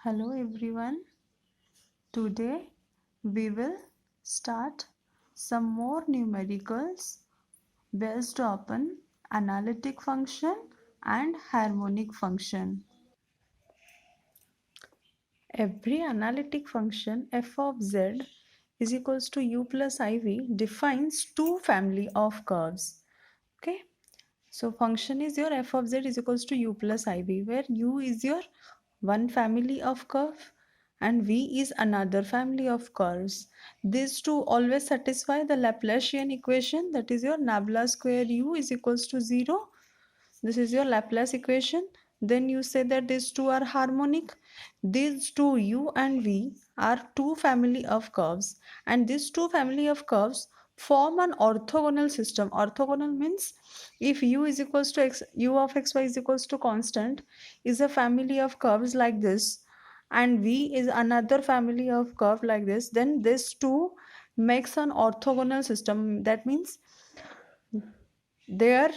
Hello everyone. Today we will start some more numericals based upon analytic function and harmonic function. Every analytic function f of z is equals to u plus iv defines two family of curves. Okay. So function is your f of z is equals to u plus iv, where u is your one family of curve and v is another family of curves. These two always satisfy the Laplacian equation, that is your nabla square u is equals to 0. This is your Laplace equation. Then you say that these two are harmonic. These two u and v are two family of curves, and these two family of curves form an orthogonal system. Orthogonal means if u is equals to x, u of xy is equals to constant, is a family of curves like this, and v is another family of curve like this, then this two makes an orthogonal system. That means their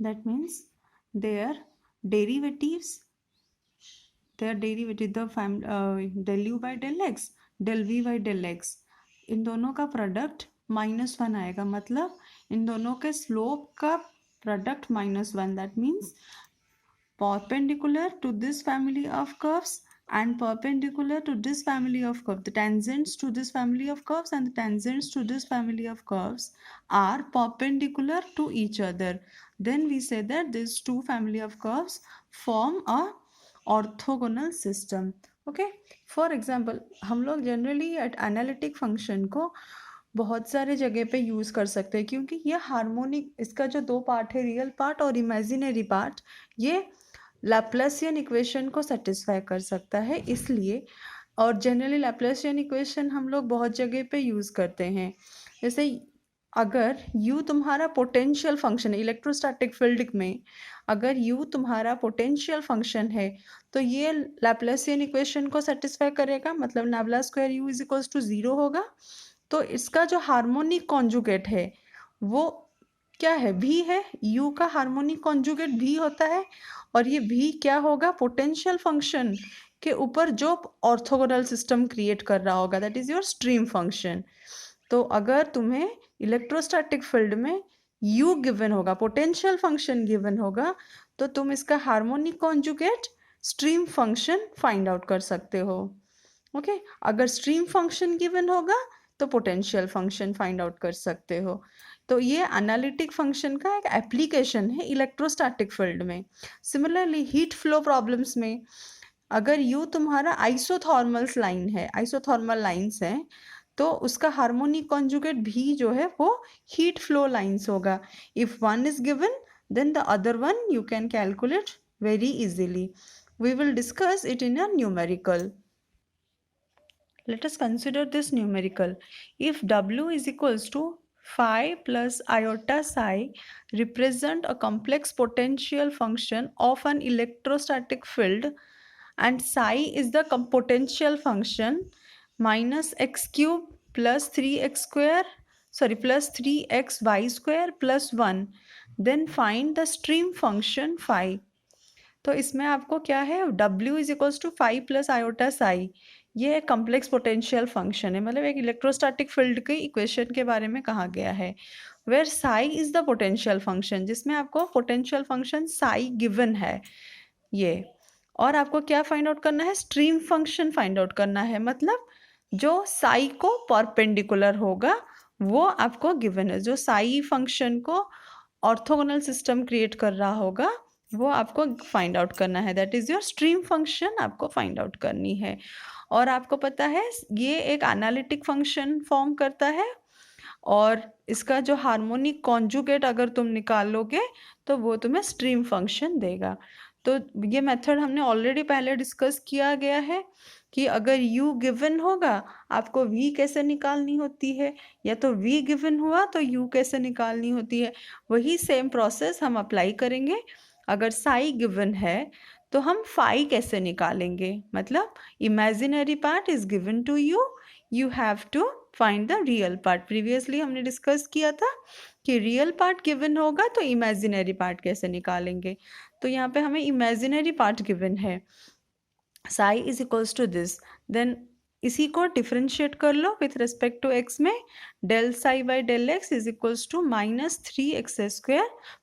that means their derivatives the del u by del x, del v by del x, इन दोनों का product -1 आएगा. मतलब इन दोनों के slope का product -1. That means perpendicular to this family of curves and perpendicular to this family of curves. The tangents to this family of curves and the tangents to this family of curves are perpendicular to each other. Then we say that these two family of curves form a orthogonal system. Okay. For example, हम लोग generally at analytic function को बहुत सारे जगह पे use कर सकते हैं, क्योंकि ये हार्मोनिक, इसका जो दो पार्ट है, रियल पार्ट और इमेजिनरी पार्ट, ये लैप्लासियन इक्वेशन को सेटिस्फाई कर सकता है. इसलिए और जनरली लैप्लासियन इक्वेशन हम लोग बहुत जगह पे यूज़ करते हैं. जैसे अगर u तुम्हारा पोटेंशियल फंक्शन है इलेक्ट्रोस्टैटिक फील्ड में, अगर u तुम्हारा पोटेंशियल फंक्शन है तो ये लैप्लासियन इक्वेशन को सेटिस्फाई करेगा. मतलब nabla square u is equals to 0 होगा. तो इसका जो हार्मोनिक कॉन्जुगेट है वो क्या है? v है. u का हार्मोनिक कॉन्जुगेट v होता है, और ये v क्या होगा? पोटेंशियल फंक्शन के ऊपर जो ऑर्थोगोनल सिस्टम क्रिएट कर रहा होगा, that is your stream function. तो अगर तुम्हें इलेक्ट्रोस्टैटिक फील्ड में u गिवन होगा, पोटेंशियल फंक्शन गिवन होगा, तो तुम इसका harmonic conjugate stream function find out कर सकते हो. ओके. अगर स्ट्रीम फंक्शन गिवन होगा तो पोटेंशियल फंक्शन फाइंड आउट कर सकते हो. तो ये एनालिटिक फंक्शन का एक एप्लीकेशन है इलेक्ट्रोस्टैटिक फील्ड में. सिमिलरली हीट फ्लो प्रॉब्लम्स में अगर u तुम्हारा आइसोथर्मल्स लाइन है, आइसोथर्मल लाइंस हैं, तो उसका हार्मोनिक कॉन्जुगेट भी जो है वो हीट फ्लो लाइंस होगा. If one is given then the other one you can calculate very easily. We will discuss it in a numerical. Let us consider this numerical. If w is equals to phi plus iota psi represent a complex potential function of an electrostatic field, and psi is the potential function minus x cube plus 3x square plus 3xy square plus 1, then find the stream function phi. तो इसमें आपको क्या है? w is equals to 5 plus iota psi. ये एक complex potential function है, मतलब एक इलेक्ट्रोस्टैटिक फील्ड की इक्वेशन के बारे में कहा गया है, where psi is the potential function, जिसमें आपको पोटेंशियल फंक्शन साई गिवन है ये. और आपको क्या फाइंड आउट करना है? स्ट्रीम फंक्शन फाइंड आउट करना है. मतलब जो साई को परपेंडिकुलर होगा वो आपको गिवन है. जो साई फंक्शन को ऑर्थोगोनल सिस्टम क्रिएट कर रहा होगा वो आपको फाइंड आउट करना है. That is your stream function आपको फाइंड आउट करनी है. और आपको पता है ये एक एनालिटिक फंक्शन फॉर्म करता है, और इसका जो हार्मोनिक कॉन्जुगेट अगर तुम निकालोगे तो वो तुम्हें स्ट्रीम फंक्शन देगा. तो ये मेथड हमने ऑलरेडी पहले डिस्कस किया गया है कि अगर u गिवन होगा आपको v कैसे निकालनी होती है, या तो v गिवन हुआ तो u कैसे निकालनी होती है. वही सेम प्रोसेस हम अप्लाई करेंगे. अगर साई गिवन है तो हम फाई कैसे निकालेंगे? मतलब imaginary part is given to you, you have to find the real part. Previously हमने डिस्कस किया था कि रियल पार्ट गिवन होगा तो इमेजिनरी पार्ट कैसे निकालेंगे. तो यहाँ पे हमें इमेजिनरी पार्ट गिवन है, psi is equals to this, then इसी को डिफ्रेंशिएट कर लो विथ रिस्पेक्ट टू एक्स में, del psi by del x is equals to -3x²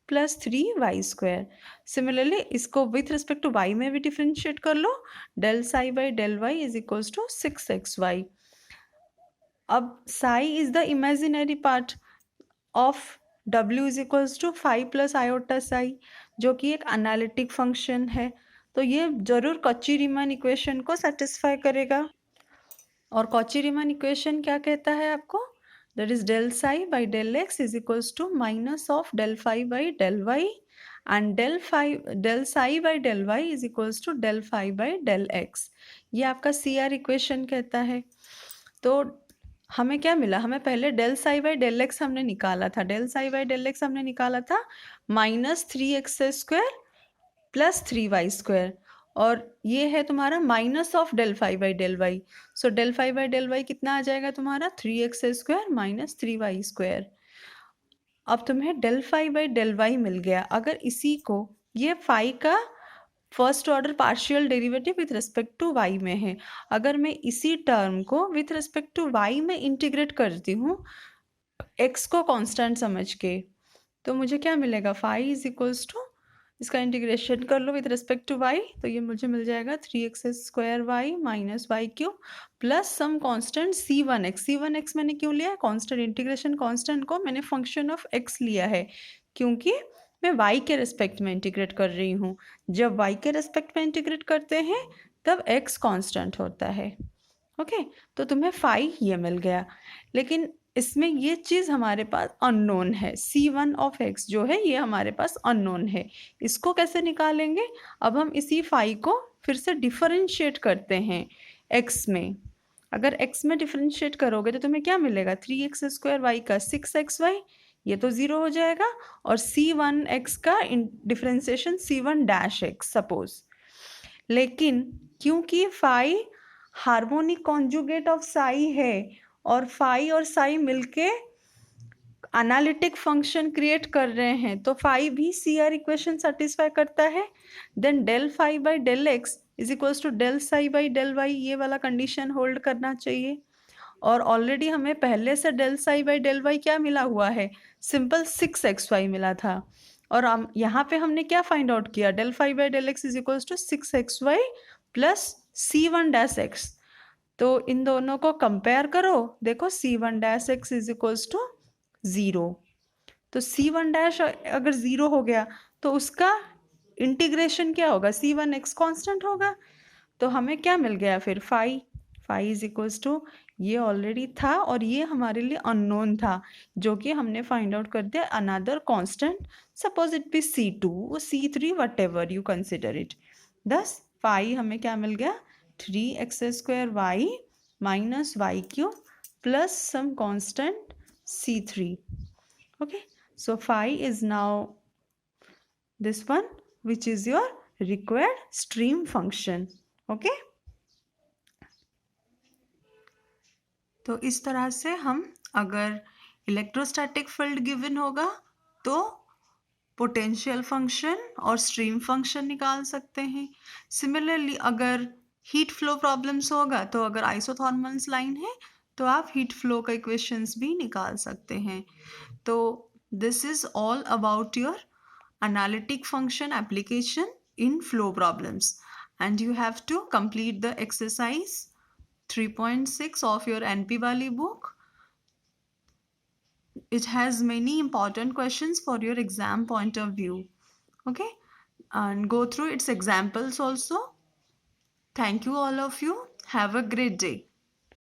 plus 3y²। सिमिलरली इसको विथ रिस्पेक्ट टू वाई में भी डिफ्रेंशिएट कर लो, del psi by del y is equals to 6xy। अब psi is the imaginary part of w is equals to 5 plus iota psi, जो कि एक एनालिटिक फंक्शन है, तो ये जरूर कॉची रीमन इक्वेशन को सेटिस्फाई करेगा। और कॉची रीमन इक्वेशन क्या कहता है आपको, that is del psi by del x is equals to minus of del phi by del y, and del psi by del y is equals to del phi by del x. ये आपका CR equation कहता है। तो हमें क्या मिला, हमें पहले del psi by del x हमने निकाला था, del psi by del x हमने निकाला था -3x² प्लस 3y², और ये है तुम्हारा minus of del phi by del y, so del phi by del y कितना आ जाएगा तुम्हारा 3x² माइनस 3y²। अब तुम्हें del phi by del y मिल गया। अगर इसी को, ये फाई का first order partial derivative with respect to y में है, अगर मैं इसी टर्म को विथ रिस्पेक्ट टू वाई में इंटीग्रेट करती हूँ एक्स को कांस्टेंट समझ के, तो मुझे क्या मिलेगा, फाई इज इक्वल्स टू, इसका इंटीग्रेशन कर लो विथ रिस्पेक्ट टू वाई, तो ये मुझे मिल जाएगा 3x² y minus y³ plus some constant c1x। c1x मैंने क्यों लिया है, कांस्टेंट, इंटीग्रेशन कांस्टेंट को मैंने फंक्शन ऑफ x लिया है, क्योंकि मैं y के रिस्पेक्ट में इंटीग्रेट कर रही हूँ। जब y के रिस्पेक्ट में इंटीग्रेट करते हैं तब x कांस्टेंट होता है। ओके, तो तुम्हें फाई ये मिल गया, लेकिन इसमें ये चीज़ हमारे पास अननोन है, c1 ऑफ x जो है ये हमारे पास अननोन है। इसको कैसे निकालेंगे, अब हम इसी फाई को फिर से डिफरेंशिएट करते हैं x में। अगर x में डिफरेंशिएट करोगे तो तुम्हें क्या मिलेगा, 3x² y का 6xy, ये तो 0 हो जाएगा, और c1x का डिफरेंशिएशन c1-x सपोज। लेकिन क्योंकि phi harmonic conjugate of psi है और फाई और साई मिलके एनालिटिक फंक्शन क्रिएट कर रहे हैं, तो फाई भी CR इक्वेशन सेटिस्फाई करता है, then del phi by del x is equals to del psi by del y, ये वाला कंडीशन होल्ड करना चाहिए। और ऑलरेडी हमें पहले से del psi by del y क्या मिला हुआ है, सिंपल 6xy मिला था, और हम यहाँ पे हमने क्या फाइंड आउट किया, del phi by del x is equals to 6xy plus c1-x। तो इन दोनों को कंपेयर करो, देखो c1-x इज इक्वल्स टू 0, तो c1- अगर 0 हो गया तो उसका इंटीग्रेशन क्या होगा, c1x कांस्टेंट होगा, तो हमें क्या मिल गया फिर, फाई इज इक्वल्स टू, ये ऑलरेडी था और ये हमारे लिए अननोन था, जो कि हमने फाइंड आउट कर दिया another constant, suppose it be c2 c3 whatever you consider it. Thus phi हमें क्या मिल गया, 3x² y minus y³ plus some constant c3। okay, so phi is now this one which is your required stream function। okay, तो इस तरह से हम अगर इलेक्ट्रोस्टैटिक फील्ड गिवन होगा तो पोटेंशियल फंक्शन और स्ट्रीम फंक्शन निकाल सकते हैं। सिमिलरली अगर हीट फ्लो प्रॉब्लम्स होगा, तो अगर आइसोथर्मल्स लाइन है तो आप हीट फ्लो का इक्वेशंस भी निकाल सकते हैं। तो this is all about your analytic function application in flow problems, and you have to complete the exercise 3.6 of your NP Bali book. It has many important questions for your exam point of view. Okay, and go through its examples also. Thank you all of you. Have a great day.